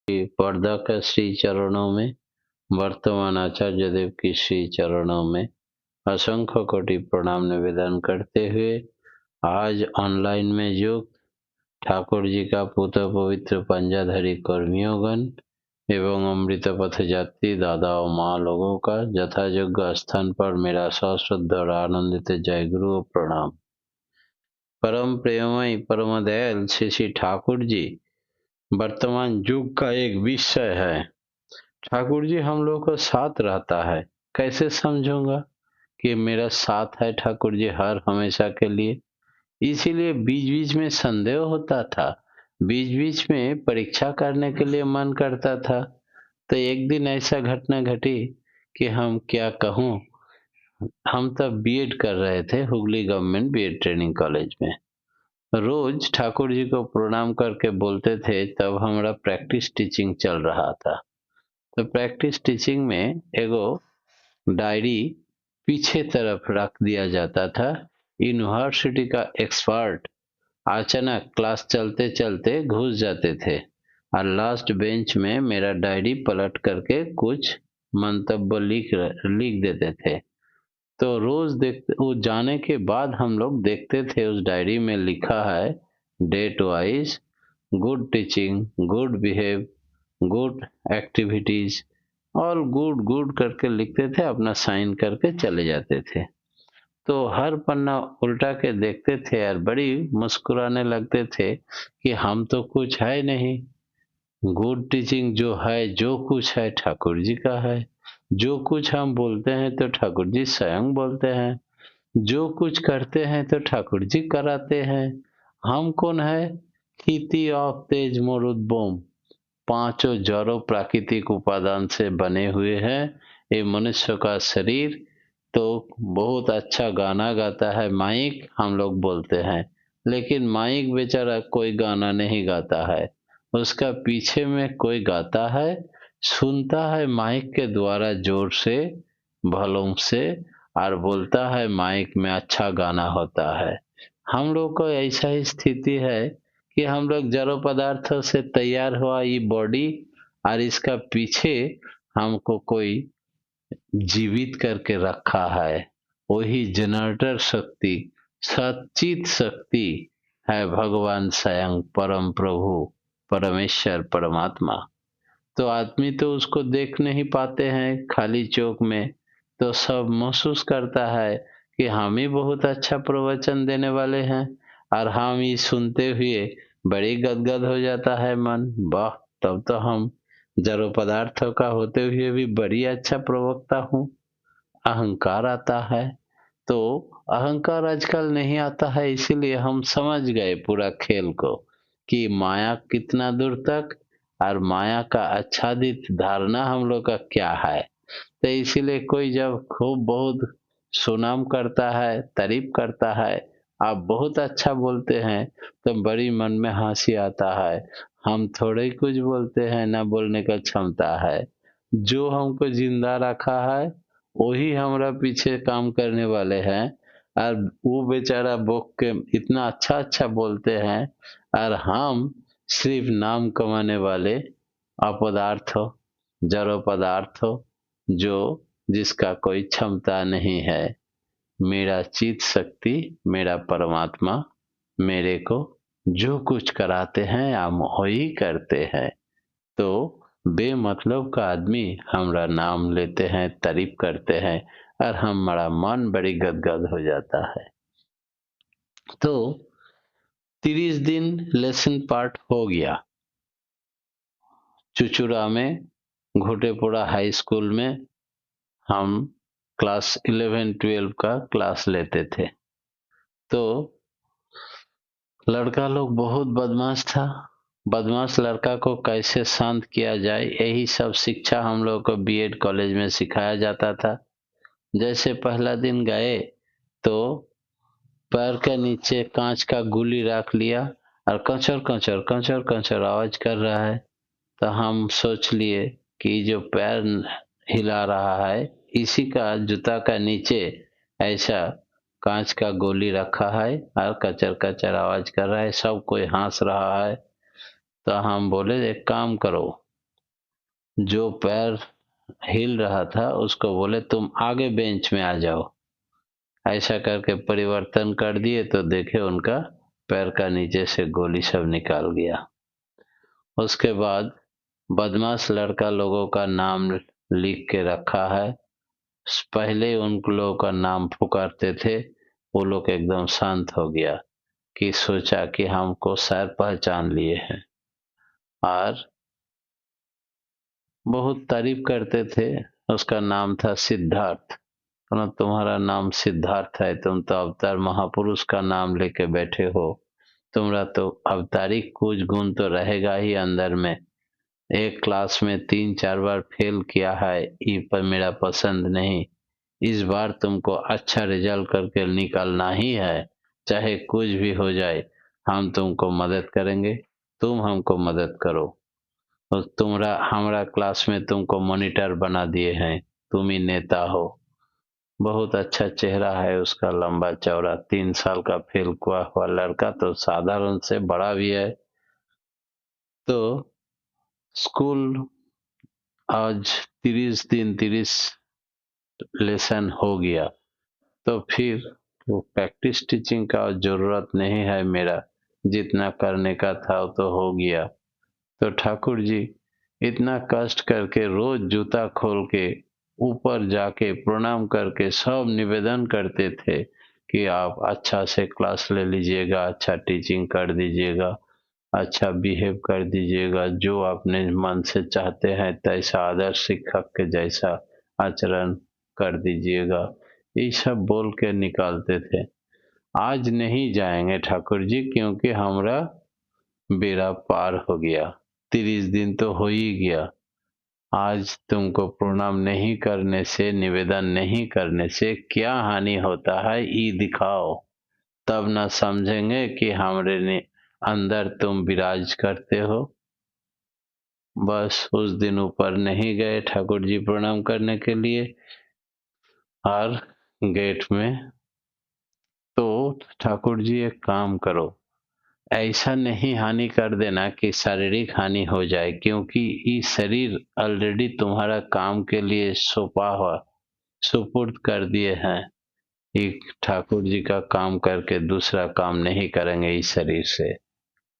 पर्दा का श्री चरणों में, वर्तमान आचार्य देव की श्री चरणों में असंख्य कोटि प्रणाम निवेदन करते हुए आज ऑनलाइन में युक्त ठाकुर जी का पूत पवित्र पंजाधारी कर्मियोगण एवं अमृत पथ यात्री दादा और माँ लोगों का यथायोग्य स्थान पर मेरा सश्रद्ध और आनंदित जय गुरु और प्रणाम। परम प्रेममय परम दयाल श्री श्री ठाकुर जी वर्तमान युग का एक विषय है। ठाकुर जी हम लोग को साथ रहता है, कैसे समझूंगा कि मेरा साथ है ठाकुर जी हर हमेशा के लिए। इसीलिए बीच बीच में संदेह होता था, बीच बीच में परीक्षा करने के लिए मन करता था। तो एक दिन ऐसा घटना घटी कि हम क्या कहूँ, हम तब बीएड कर रहे थे Hooghly government BEd training college में। रोज ठाकुर जी को प्रणाम करके बोलते थे, तब हमारा प्रैक्टिस टीचिंग चल रहा था। तो प्रैक्टिस टीचिंग में एगो डायरी पीछे तरफ रख दिया जाता था। यूनिवर्सिटी का एक्सपर्ट अचानक क्लास चलते चलते घुस जाते थे और लास्ट बेंच में मेरा डायरी पलट करके कुछ मंतव्य लिख देते थे। तो रोज देखते, वो जाने के बाद हम लोग देखते थे उस डायरी में लिखा है date wise, good teaching, good behave, good activities, all good good करके लिखते थे, अपना साइन करके चले जाते थे। तो हर पन्ना उल्टा के देखते थे और बड़ी मुस्कुराने लगते थे कि हम तो कुछ है नहीं। गुड टीचिंग जो है, जो कुछ है ठाकुर जी का है। जो कुछ हम बोलते हैं तो ठाकुर जी स्वयं बोलते हैं। जो कुछ करते हैं तो ठाकुर जी कराते हैं। हम कौन है? खेती ऑफ तेज मोरुद्बोम, पांचों जड़ों प्राकृतिक उपादान से बने हुए हैं। ये मनुष्य का शरीर तो बहुत अच्छा गाना गाता है, माइक हम लोग बोलते हैं, लेकिन माइक बेचारा कोई गाना नहीं गाता है। उसका पीछे में कोई गाता है, सुनता है माइक के द्वारा जोर से, वॉल्यूम से, और बोलता है माइक में अच्छा गाना होता है। हम लोग को ऐसा ही स्थिति है कि हम लोग जड़ पदार्थों से तैयार हुआ ये बॉडी, और इसका पीछे हमको कोई जीवित करके रखा है। वही जनरेटर शक्ति, सचित शक्ति है भगवान स्वयं परम प्रभु परमेश्वर परमात्मा। तो आदमी तो उसको देख नहीं पाते हैं खाली चौक में, तो सब महसूस करता है कि हम ही बहुत अच्छा प्रवचन देने वाले हैं, और हम ये सुनते हुए बड़ी गदगद हो जाता है मन। वाह, तब तो हम जड़ पदार्थों का होते हुए भी बड़ी अच्छा प्रवक्ता हूँ। अहंकार आता है, तो अहंकार आजकल नहीं आता है, इसीलिए हम समझ गए पूरा खेल को कि माया कितना दूर तक, और माया का आच्छादित धारणा हम लोग का क्या है। तो इसीलिए कोई जब खूब बहुत सुनाम करता है, तारीफ करता है, आप बहुत अच्छा बोलते हैं, तो बड़ी मन में हंसी आता है। हम थोड़े ही कुछ बोलते हैं, ना बोलने का क्षमता है। जो हमको जिंदा रखा है वही हमारा पीछे काम करने वाले हैं, और वो बेचारा बोक के इतना अच्छा अच्छा बोलते हैं, और हम सिर्फ नाम कमाने वाले अपदार्थ हो, जड़ पदार्थ हो, जो जिसका कोई क्षमता नहीं है। मेरा चित शक्ति, मेरा परमात्मा मेरे को जो कुछ कराते हैं हम वही करते हैं। तो बेमतलब का आदमी हमारा नाम लेते हैं, तारीफ करते हैं, और हमारा मन बड़ी गदगद हो जाता है। तो 30 दिन लेसन पार्ट हो गया। चुचुड़ा में, घोटेपुरा हाई स्कूल में हम क्लास 11-12 का क्लास लेते थे। तो लड़का लोग बहुत बदमाश था। बदमाश लड़का को कैसे शांत किया जाए, यही सब शिक्षा हम लोग को बीएड कॉलेज में सिखाया जाता था। जैसे पहला दिन गए तो पैर के नीचे कांच का गुल्ली रख लिया, और कचर कचर कचर कचर आवाज कर रहा है। तो हम सोच लिए कि जो पैर हिला रहा है इसी का जूता का नीचे ऐसा कांच का गोली रखा है, और कचर कचर आवाज कर रहा है, सब कोई हंस रहा है। तो हम बोले एक काम करो, जो पैर हिल रहा था उसको बोले तुम आगे बेंच में आ जाओ। ऐसा करके परिवर्तन कर दिए तो देखे उनका पैर का नीचे से गोली सब निकाल गया। उसके बाद बदमाश लड़का लोगों का नाम लिख के रखा है। पहले उन लोगों का नाम पुकारते थे, वो लोग एकदम शांत हो गया कि सोचा कि हमको शायद पहचान लिए हैं, और बहुत तारीफ करते थे। उसका नाम था सिद्धार्थ। तुम्हारा नाम सिद्धार्थ है, तुम तो अवतार महापुरुष का नाम लेके बैठे हो, तुम्हारा तो अवतारिक कुछ गुण तो रहेगा ही अंदर में। एक क्लास में 3-4 बार फेल किया है, ये पर मेरा पसंद नहीं। इस बार तुमको अच्छा रिजल्ट करके निकलना ही है, चाहे कुछ भी हो जाए। हम तुमको मदद करेंगे, तुम हमको मदद करो। और तुम्हारा हमारा क्लास में तुमको मॉनिटर बना दिए हैं, तुम ही नेता हो। बहुत अच्छा चेहरा है उसका, लंबा चौड़ा, 3 साल का फेल हुआ लड़का तो साधारण से बड़ा भी है। तो स्कूल आज 30 दिन 30 लेसन हो गया, तो फिर वो प्रैक्टिस टीचिंग का जरूरत नहीं है मेरा, जितना करने का था वो तो हो गया। तो ठाकुर जी इतना कष्ट करके रोज जूता खोल के ऊपर जाके प्रणाम करके सब निवेदन करते थे कि आप अच्छा से क्लास ले लीजिएगा, अच्छा टीचिंग कर दीजिएगा, अच्छा बिहेव कर दीजिएगा, जो अपने मन से चाहते हैं तैसा आदर्श शिक्षक के जैसा आचरण कर दीजिएगा। ये सब बोल के निकालते थे। आज नहीं जाएंगे ठाकुर जी, क्योंकि हमारा बेड़ा पार हो गया, 30 दिन तो हो ही गया। आज तुमको प्रणाम नहीं करने से, निवेदन नहीं करने से क्या हानि होता है, ये दिखाओ, तब न समझेंगे कि हमारे अंदर तुम विराज करते हो। बस उस दिन ऊपर नहीं गए ठाकुर जी प्रणाम करने के लिए, और गेट में। तो ठाकुर जी एक काम करो, ऐसा नहीं हानि कर देना कि शारीरिक हानि हो जाए, क्योंकि ये शरीर ऑलरेडी तुम्हारा काम के लिए सौंपा हुआ, सुपुर्द कर दिए हैं। एक ठाकुर जी का काम करके दूसरा काम नहीं करेंगे, इस शरीर से,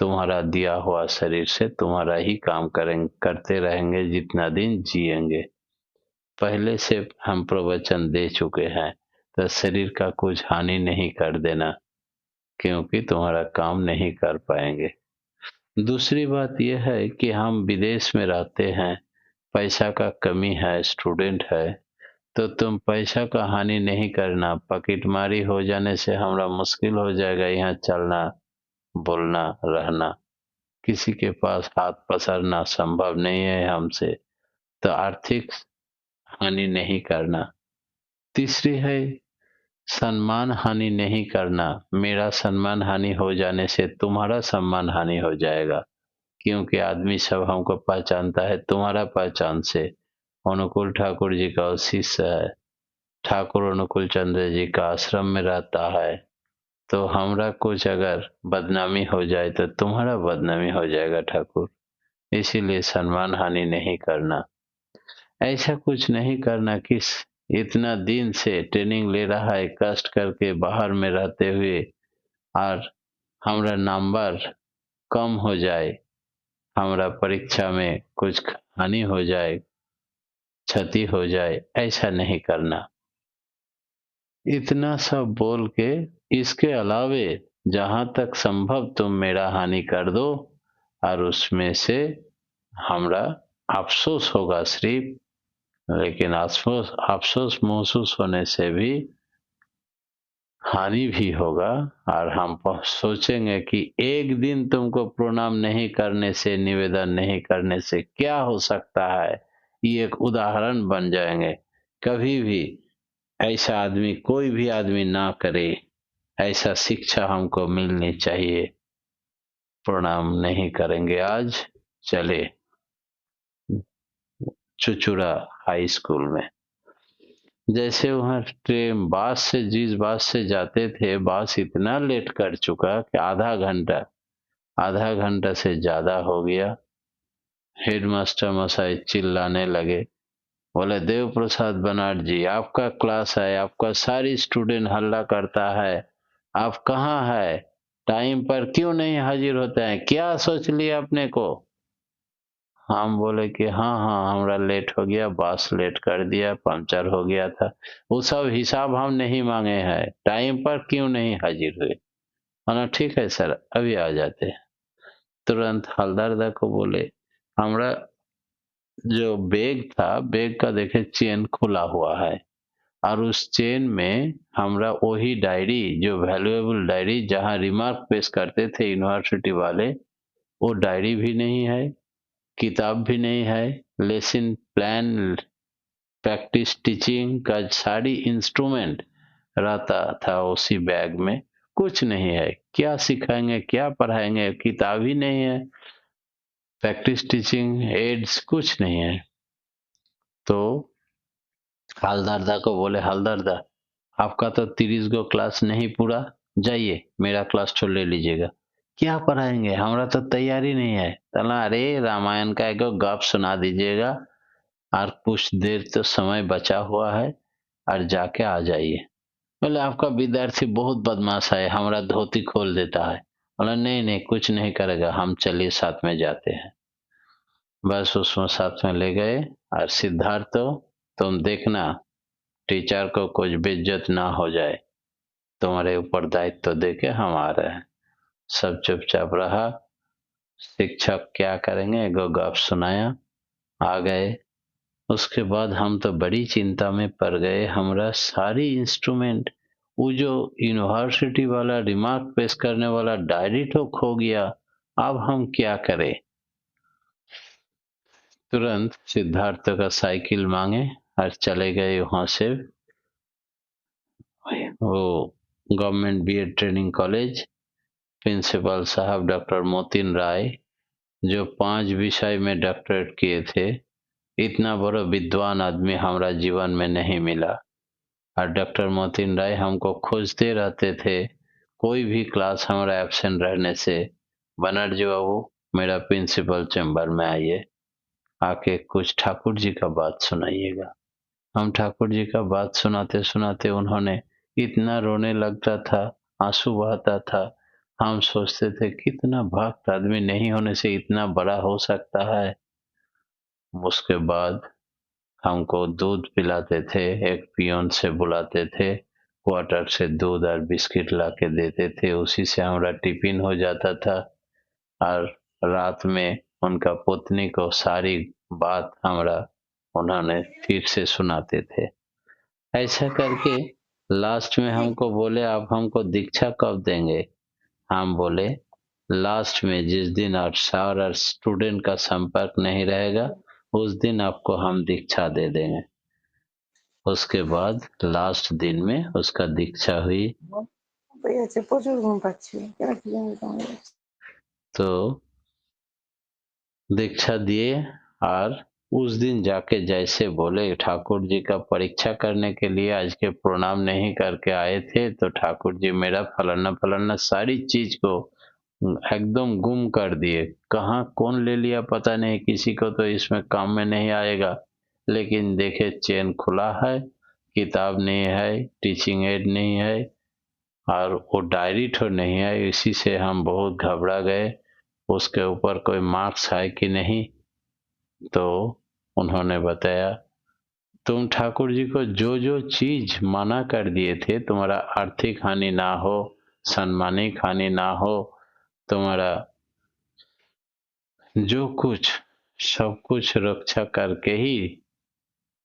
तुम्हारा दिया हुआ शरीर से तुम्हारा ही काम करेंगे, करते रहेंगे जितना दिन जिएंगे। पहले से हम प्रवचन दे चुके हैं, तो शरीर का कुछ हानि नहीं कर देना, क्योंकि तुम्हारा काम नहीं कर पाएंगे। दूसरी बात यह है कि हम विदेश में रहते हैं, पैसा का कमी है, स्टूडेंट है, तो तुम पैसा का हानि नहीं करना। पॉकेटमारी हो जाने से हमारा मुश्किल हो जाएगा यहाँ चलना, बोलना, रहना। किसी के पास हाथ पसारना संभव नहीं है हमसे, तो आर्थिक हानि नहीं करना। तीसरी है सम्मान हानि नहीं करना। मेरा सम्मान हानि हो जाने से तुम्हारा सम्मान हानि हो जाएगा, क्योंकि आदमी सब हमको पहचानता है तुम्हारा पहचान से। अनुकूल ठाकुर जी का शिष्य है, ठाकुर अनुकूल चंद्र जी का आश्रम में रहता है, तो हमारा कुछ अगर बदनामी हो जाए तो तुम्हारा बदनामी हो जाएगा ठाकुर। इसीलिए सम्मान हानि नहीं करना। ऐसा कुछ नहीं करना कि इतना दिन से ट्रेनिंग ले रहा है, कष्ट करके बाहर में रहते हुए, और हमारा नंबर कम हो जाए, हमारा परीक्षा में कुछ हानि हो जाए, क्षति हो जाए, ऐसा नहीं करना। इतना सब बोल के, इसके अलावे जहां तक संभव तुम मेरा हानि कर दो, और उसमें से हमरा अफसोस होगा सिर्फ, लेकिन अफसोस अफसोस महसूस होने से भी हानि भी होगा। और हम सोचेंगे कि एक दिन तुमको प्रणाम नहीं करने से, निवेदन नहीं करने से क्या हो सकता है, ये एक उदाहरण बन जाएंगे। कभी भी ऐसा आदमी, कोई भी आदमी ना करे, ऐसा शिक्षा हमको मिलनी चाहिए। प्रणाम नहीं करेंगे आज, चले चुचुड़ा हाई स्कूल में। जैसे वहाँ ट्रेन बस से, जिस बस से जाते थे, बस इतना लेट कर चुका कि आधा घंटा से ज्यादा हो गया। हेडमास्टर मशाई चिल्लाने लगे, बोले देव प्रसाद बनार्जी जी, आपका क्लास है, आपका सारी स्टूडेंट हल्ला करता है, आप कहाँ है, टाइम पर क्यों नहीं हाजिर होते हैं, क्या सोच लिया अपने को। हम बोले कि हाँ हाँ हमारा लेट हो गया, बस लेट कर दिया, पंचर हो गया था, वो सब हिसाब हम नहीं मांगे हैं, टाइम पर क्यों नहीं हाजिर हुए। हाँ ठीक है सर, अभी आ जाते हैं। तुरंत हवलदार को बोले, हमारा जो बैग था, बैग का देखे चेन खुला हुआ है, और उस चेन में हमरा वही डायरी, जो वैल्यूएबल डायरी जहाँ रिमार्क पेश करते थे यूनिवर्सिटी वाले, वो डायरी भी नहीं है, किताब भी नहीं है, लेसन प्लान, प्रैक्टिस टीचिंग का सारी इंस्ट्रूमेंट रहता था उसी बैग में, कुछ नहीं है, क्या सिखाएंगे, क्या पढ़ाएंगे, किताब ही नहीं है, प्रैक्टिस टीचिंग एड्स कुछ नहीं है। तो हवलदार को बोले, हवलदार आपका तो 30 गो क्लास नहीं पूरा, जाइए मेरा क्लास तो ले लीजिएगा। क्या पढ़ाएंगे, हमारा तो तैयारी नहीं है। तला अरे रामायण का एक गप सुना दीजिएगा, और कुछ देर तो समय बचा हुआ है, और जाके आ जाइए। बोले आपका विद्यार्थी बहुत बदमाश है, हमारा धोती खोल देता है। बोला नहीं नहीं कुछ नहीं करेगा, हम चलिए साथ में जाते हैं। बस उसमें साथ में ले गए, और सिद्धार्थ तो तुम देखना टीचर को कुछ बेइज्जत ना हो जाए, तुम्हारे ऊपर दायित्व दे के हम आ रहे हैं। सब चुपचाप रहा। शिक्षक क्या करेंगे, एगो गप सुनाया, आ गए। उसके बाद हम तो बड़ी चिंता में पड़ गए, हमारा सारी इंस्ट्रूमेंट, वो जो यूनिवर्सिटी वाला रिमार्क पेश करने वाला डायरी तो खो गया, अब हम क्या करें। तुरंत सिद्धार्थ का साइकिल मांगे और चले गए वहां से वो government BEd training college. Principal साहब डॉक्टर मोतिन राय, जो 5 विषय में डॉक्टरेट किए थे, इतना बड़ा विद्वान आदमी हमारा जीवन में नहीं मिला। और डॉक्टर मोतिन राय हमको खोजते रहते थे, कोई भी क्लास हमारा एब्सेंट रहने से, बनर्जी बाबू मेरा प्रिंसिपल चैम्बर में आइए, आके कुछ ठाकुर जी का बात सुनाइएगा। हम ठाकुर जी का बात सुनाते सुनाते उन्होंने इतना रोने लगता था, आंसू बहाता था। हम सोचते थे कितना भक्त आदमी नहीं होने से इतना बड़ा हो सकता है। उसके बाद हमको दूध पिलाते थे, एक पियोन से बुलाते थे, क्वार्टर से दूध और बिस्किट ला के देते थे, उसी से हमारा टिफिन हो जाता था। और रात में उनका पुतनी को सारी बात हमारा उन्होंने फिर से सुनाते थे। ऐसा करके लास्ट में हमको बोले आप हमको दीक्षा कब देंगे। हम बोले लास्ट में जिस दिन आप सारा स्टूडेंट का संपर्क नहीं रहेगा, उस दिन आपको हम दीक्षा दे देंगे। उसके बाद लास्ट दिन में उसका दीक्षा हुई। तो दीक्षा दिए, और उस दिन जाके जैसे बोले ठाकुर जी का परीक्षा करने के लिए आज के प्रणाम नहीं करके आए थे, तो ठाकुर जी मेरा फलाना फलाना सारी चीज को एकदम गुम कर दिए। कहाँ कौन ले लिया पता नहीं, किसी को तो इसमें काम में नहीं आएगा। लेकिन देखे चेन खुला है, किताब नहीं है, टीचिंग एड नहीं है, और वो डायरी तो नहीं है। इसी से हम बहुत घबरा गए, उसके ऊपर कोई मार्क्स है कि नहीं। तो उन्होंने बताया तुम ठाकुर जी को जो जो चीज मना कर दिए थे, तुम्हारा आर्थिक हानि ना हो, सम्मानिक हानि ना हो, तुम्हारा जो कुछ सब कुछ रक्षा करके ही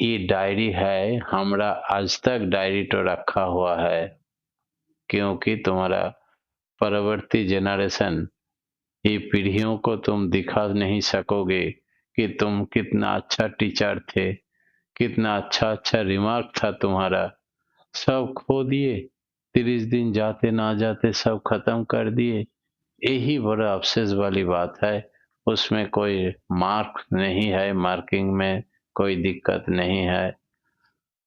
ये डायरी है, हमरा आज तक डायरी तो रखा हुआ है, क्योंकि तुम्हारा परवर्ती जनरेशन, ये पीढ़ियों को तुम दिखा नहीं सकोगे कि तुम कितना अच्छा टीचर थे, कितना अच्छा अच्छा रिमार्क था तुम्हारा, सब खो दिए। 30 दिन जाते ना जाते सब खत्म कर दिए। यही बड़ा अफसोस वाली बात है। उसमें कोई मार्क नहीं है, मार्किंग में कोई दिक्कत नहीं है।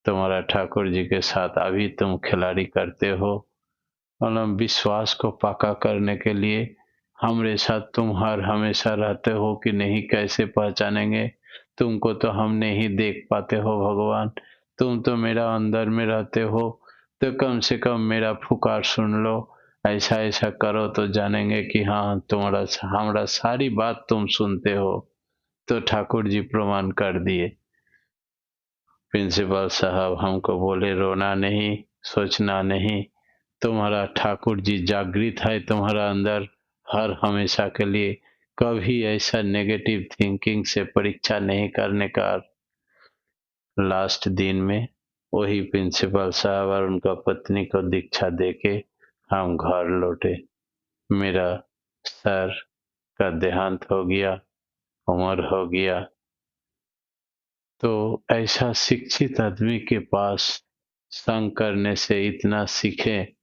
तुम्हारा ठाकुर जी के साथ अभी तुम खिलाड़ी करते हो। मतलब विश्वास को पक्का करने के लिए हमरे साथ तुम हर हमेशा रहते हो कि नहीं कैसे पहचानेंगे? तुमको तो हम नहीं देख पाते हो भगवान, तुम तो मेरा अंदर में रहते हो, तो कम से कम मेरा पुकार सुन लो। ऐसा-ऐसा करो तो जानेंगे कि हाँ, तुम्हारा हमारा सारी बात तुम सुनते हो। तो ठाकुर जी प्रमाण कर दिए। प्रिंसिपल साहब हमको बोले रोना नहीं, सोचना नहीं, तुम्हारा ठाकुर जी जागृत है तुम्हारा अंदर हर हमेशा के लिए। कभी ऐसा नेगेटिव थिंकिंग से परीक्षा नहीं करने का। लास्ट दिन में वही प्रिंसिपल साहब और उनका पत्नी को दीक्षा देके हम घर लौटे। मेरा सर का देहांत हो गया, उम्र हो गया। तो ऐसा शिक्षित आदमी के पास संग करने से इतना सीखे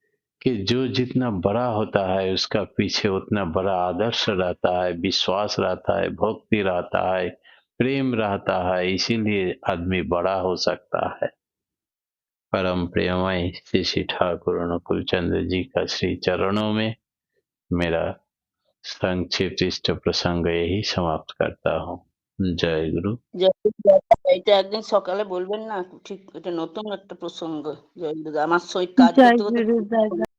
कि जो जितना बड़ा होता है उसका पीछे उतना बड़ा आदर्श रहता है, विश्वास रहता है, भक्ति रहता है, प्रेम रहता है, इसीलिए आदमी बड़ा हो सकता है। परम प्रेममय श्री श्री ठाकुर अनुकूल चंद्र जी का श्री चरणों में मेरा संक्षिप्त इष्ट प्रसंग यही समाप्त करता हूँ। जय गुरु। এটা একদিন সকালে বলবেন না, ঠিক এটা নতুন একটা প্রসঙ্গ। জয় গুরু। আমার সহিত কাজ জয় করতে করতে গুরু, জয়